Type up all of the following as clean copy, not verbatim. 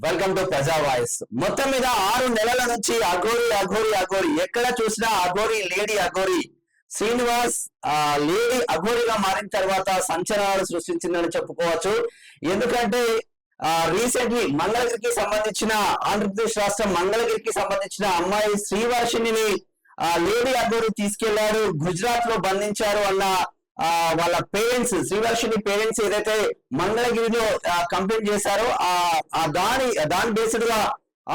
Welcome to ప్రజా voice. మొత్తం మీద 6 నెలల నుంచి అఘోరి అఘోరి అఘోరి ఎక్కడ చూసినా అఘోరి లేడీ అఘోరి శ్రీనివాస్ లేడీ అఘోరిగా మారిన తర్వాత సంచలనాలు సృష్టించిందని చెప్పుకోవచ్చు. ఎందుకంటే రీసెంట్లీ మంగళగిరికి సంబంధించిన ఆంధ్రప్రదేశ్ రాష్ట్రం మంగళగిరికి సంబంధించిన అమ్మాయి శ్రీవర్షిణిని లేడీ అఘోరి తీసుకెళ్లారు, గుజరాత్ లో బంధించారు అన్న వాళ్ళ పేరెంట్స్, శ్రీవర్షిణి పేరెంట్స్ ఏదైతే మంగళగిరిలో కంప్లైంట్ చేశారో దాని బేస్డ్ గా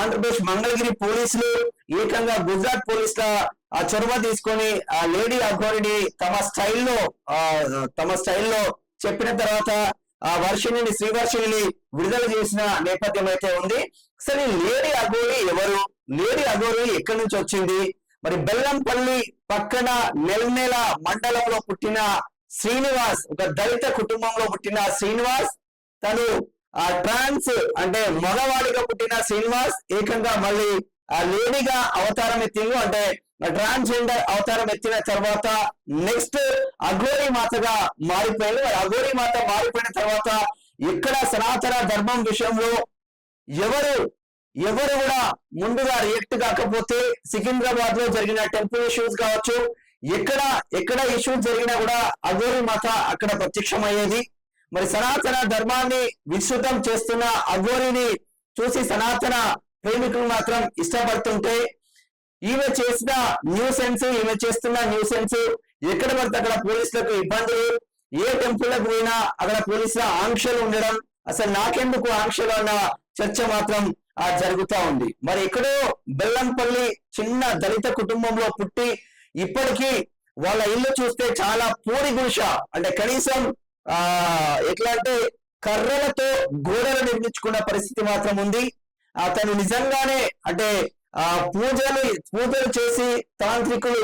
ఆంధ్రప్రదేశ్ మంగళగిరి పోలీసులు ఏకంగా గుజరాత్ పోలీసుల చొరవ తీసుకొని లేడీ అఘోరిని తమ స్టైల్లో చెప్పిన తర్వాత వర్షిణిని శ్రీవర్షిణిని విడుదల చేసిన నేపథ్యం అయితే ఉంది. సరే, లేడీ అఘోరి ఎవరు, లేడీ అఘోరి ఎక్కడి నుంచి వచ్చింది? మరి బెల్లంపల్లి పక్కన నెల్మెల మండలంలో పుట్టిన శ్రీనివాస్, ఒక దళిత కుటుంబంలో పుట్టిన శ్రీనివాస్, తను ట్రాన్స్ అంటే మగవాడిగా పుట్టిన శ్రీనివాస్ ఏకంగా మళ్ళీ లేడీగా అవతారం ఎత్తిండు. అంటే ట్రాన్స్జెండర్ అవతారం ఎత్తిన తర్వాత నెక్స్ట్ అఘోరి మాతగా మారిపోయింది. అఘోరి మాత మారిపోయిన తర్వాత ఇక్కడ సనాతన ధర్మం విషయంలో ఎవరు కూడా ముందుగా రియాక్ట్ కాకపోతే సికింద్రాబాద్ లో జరిగిన టెంపుల్ ఇష్యూస్ కావచ్చు, ఎక్కడ ఇష్యూస్ జరిగినా కూడా అఘోరి మాత అక్కడ ప్రత్యక్షమయ్యేది. మరి సనాతన ధర్మాన్ని విస్తృతం చేస్తున్న అఘోరిని చూసి సనాతన ప్రేమికులు మాత్రం ఇష్టపడుతుంటే ఈమె చేస్తున్న న్యూసెన్స్ ఎక్కడ పడితే అక్కడ పోలీసులకు ఇబ్బందులు, ఏ టెంపుల్లకు పోయినా అక్కడ పోలీసుల ఆంక్షలు ఉండడం, అసలు నాకెందుకు ఆంక్షలు అన్న చర్చ మాత్రం జరుగుతా ఉంది. మరి ఎక్కడో బెల్లంపల్లి చిన్న దళిత కుటుంబంలో పుట్టి ఇప్పటికీ వాళ్ళ ఇల్లు చూస్తే చాలా పూరి గుడిస, అంటే కనీసం ఎట్లా అంటే కర్రలతో గోడలు నిర్మించుకున్న పరిస్థితి మాత్రం ఉంది. అతను నిజంగానే అంటే పూజలు చేసి యాంత్రికులు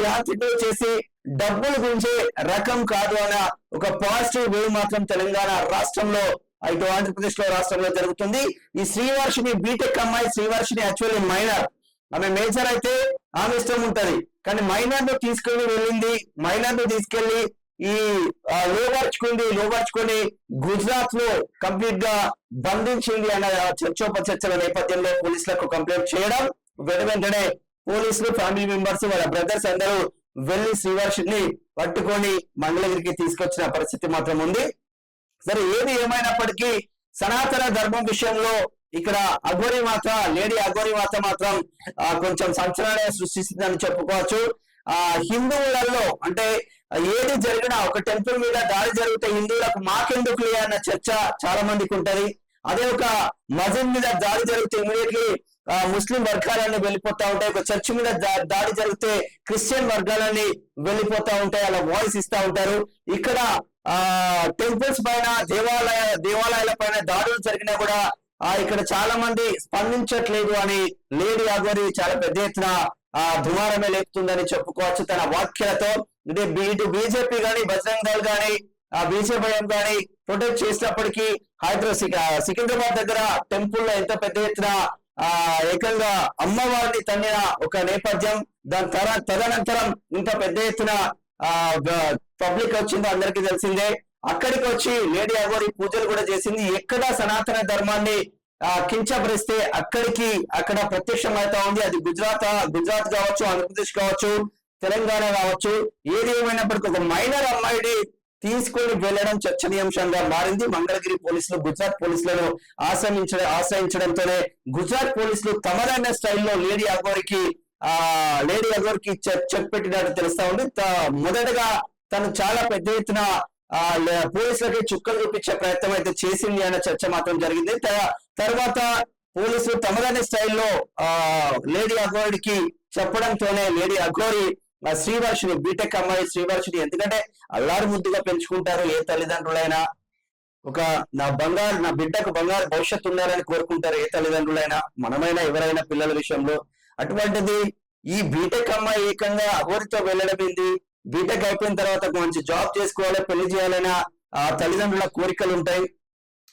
చేసి డబ్బులు గుంజే రకం కాదు అన్న ఒక పాజిటివ్ వేవ్ మాత్రం తెలంగాణ రాష్ట్రంలో ఇటు ఆంధ్రప్రదేశ్ లో రాష్ట్రంలో జరుగుతుంది. ఈ శ్రీవర్షిణి బీటెక్ అమ్మాయి, శ్రీవర్షిణి యాక్చువల్లీ మైనర్, ఆమె మేజర్ అయితే ఆమె ఇష్టం ఉంటది, కానీ మైనర్ ను తీసుకెళ్లి ఈ లోపరుచుకొని గుజరాత్ లో కంప్లీట్ గా బంధించింది అన్న చర్చోపచర్చల నేపథ్యంలో పోలీసులకు కంప్లైంట్ చేయడం, వెంటనే పోలీసులు ఫ్యామిలీ మెంబర్స్ వాళ్ళ బ్రదర్స్ అందరూ వెళ్లి శ్రీవర్షిని పట్టుకొని మంగళగిరికి తీసుకొచ్చిన పరిస్థితి మాత్రం ఉంది. సరే, ఏది ఏమైనప్పటికీ సనాతన ధర్మం విషయంలో ఇక్కడ అఘోరి మాత, లేడీ అఘోరి మాత మాత్రం కొంచెం సంచలనం సృష్టిస్తుందని చెప్పుకోవచ్చు. హిందువులలో అంటే ఏది జరిగినా ఒక టెంపుల్ మీద దాడి జరిగితే హిందువులకు మాకెందుకు అన్న చర్చ చాలా మందికి ఉంటది. అదే ఒక మసీద్ మీద దాడి జరిగితే ఇమీడియట్లీ ముస్లిం వర్గాలన్నీ వెళ్ళిపోతా ఉంటాయి. ఒక చర్చ్ మీద దాడి జరిగితే క్రిస్టియన్ వర్గాలన్నీ వెళ్ళిపోతా ఉంటాయి, అలా వాయిస్ ఇస్తా ఉంటారు. ఇక్కడ టెంపుల్స్ పైన దేవాలయాల పైన దాడులు జరిగినా కూడా ఇక్కడ చాలా మంది స్పందించట్లేదు అని లేడీ అఘోరి చాలా పెద్ద ఎత్తున దుమారమే లేపుతుందని చెప్పుకోవచ్చు తన వ్యాఖ్యలతో. ఇటు బీజేపీ గాని, బజరంగ్ దళ్ గాని, బీజేపీ గాని ప్రొటెక్ట్ చేసినప్పటికీ సికింద్రాబాద్ దగ్గర టెంపుల్ లో ఎంత పెద్ద ఎత్తున ఏకంగా అమ్మవారిని తన్నిన ఒక నేపథ్యం, దాని తదనంతరం ఇంత పెద్ద ఎత్తున పబ్లిక్ వచ్చిందో అందరికీ తెలిసిందే. అక్కడికి వచ్చి లేడీ అఘోరి పూజలు కూడా చేసింది. ఎక్కడ సనాతన ధర్మాన్ని కించపరిస్తే అక్కడ ప్రత్యక్షమైతా ఉంది. అది గుజరాత్ కావచ్చు, ఆంధ్రప్రదేశ్ కావచ్చు, తెలంగాణ కావచ్చు, ఏది ఏమైనప్పటికీ ఒక మైనర్ అమ్మాయిని తీసుకొని వెళ్లడం చర్చనీయాంశంగా మారింది. మంగళగిరి పోలీసులు గుజరాత్ పోలీసులను ఆశ్రయించడంతోనే గుజరాత్ పోలీసులు తమదైన స్టైల్లో లేడీ అఘోరికి చెక్ పెట్టినట్టు తెలుస్తా ఉంది. మొదటగా తను చాలా పెద్ద ఎత్తున పోలీసులకి చుక్కలు చూపించే ప్రయత్నం అయితే చేసింది అన్న చర్చ మాత్రం జరిగింది. తర్వాత పోలీసులు తమదైన స్టైల్లో లేడీ అఘోరికి చెప్పడంతోనే లేడీ అఘోరి శ్రీవర్షిని, బీటెక్ అమ్మాయి శ్రీవర్షిని, ఎందుకంటే అల్లారు ముద్దుగా పెంచుకుంటారు ఏ తల్లిదండ్రులైనా. నా బిడ్డకు బంగారు భవిష్యత్తు ఉండాలని కోరుకుంటారు ఏ తల్లిదండ్రులైనా, మనమైనా ఎవరైనా పిల్లల విషయంలో. అటువంటిది ఈ బీటెక్ అమ్మాయి ఏకంగా అఘోరితో వెళ్ళడమైంది. బీటెక్ అయిపోయిన తర్వాత మంచి జాబ్ చేసుకోవాలి, పెళ్లి చేయాలన్న తల్లిదండ్రుల కోరికలు ఉంటాయి.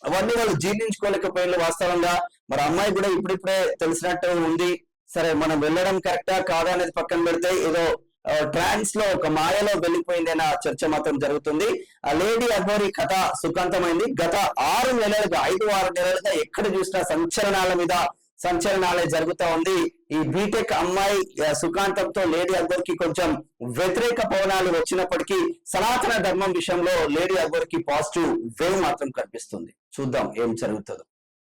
అవన్నీ వాళ్ళు జీర్ణించుకోలేకపోయిన వాస్తవంగా. మరి అమ్మాయి కూడా ఇప్పుడిప్పుడే తెలిసినట్టు ఉంది. సరే, మనం వెళ్ళడం కరెక్టా కాదా అనేది పక్కన పెడితే ఏదో ట్రాన్స్ లో ఒక మాయలో వెళ్ళిపోయింది అన్న చర్చ మాత్రం జరుగుతుంది. ఆ లేడీ అఘోరి కథ సుఖాంతమైంది. గత 6 నెలలుగా 5-6 నెలలుగా ఎక్కడ చూసినా సంచలనాల మీద సంచలనాలే జరుగుతూ ఉంది. ఈ బీటెక్ అమ్మాయి సుఖాంతంతో లేడీ అక్బర్కి కొంచెం వ్యతిరేక పవనాలు వచ్చినప్పటికీ సనాతన ధర్మం విషయంలో లేడీ అక్బర్కి పాజిటివ్ వేవ్ మాత్రం కనిపిస్తుంది. చూద్దాం ఏం జరుగుతుందో.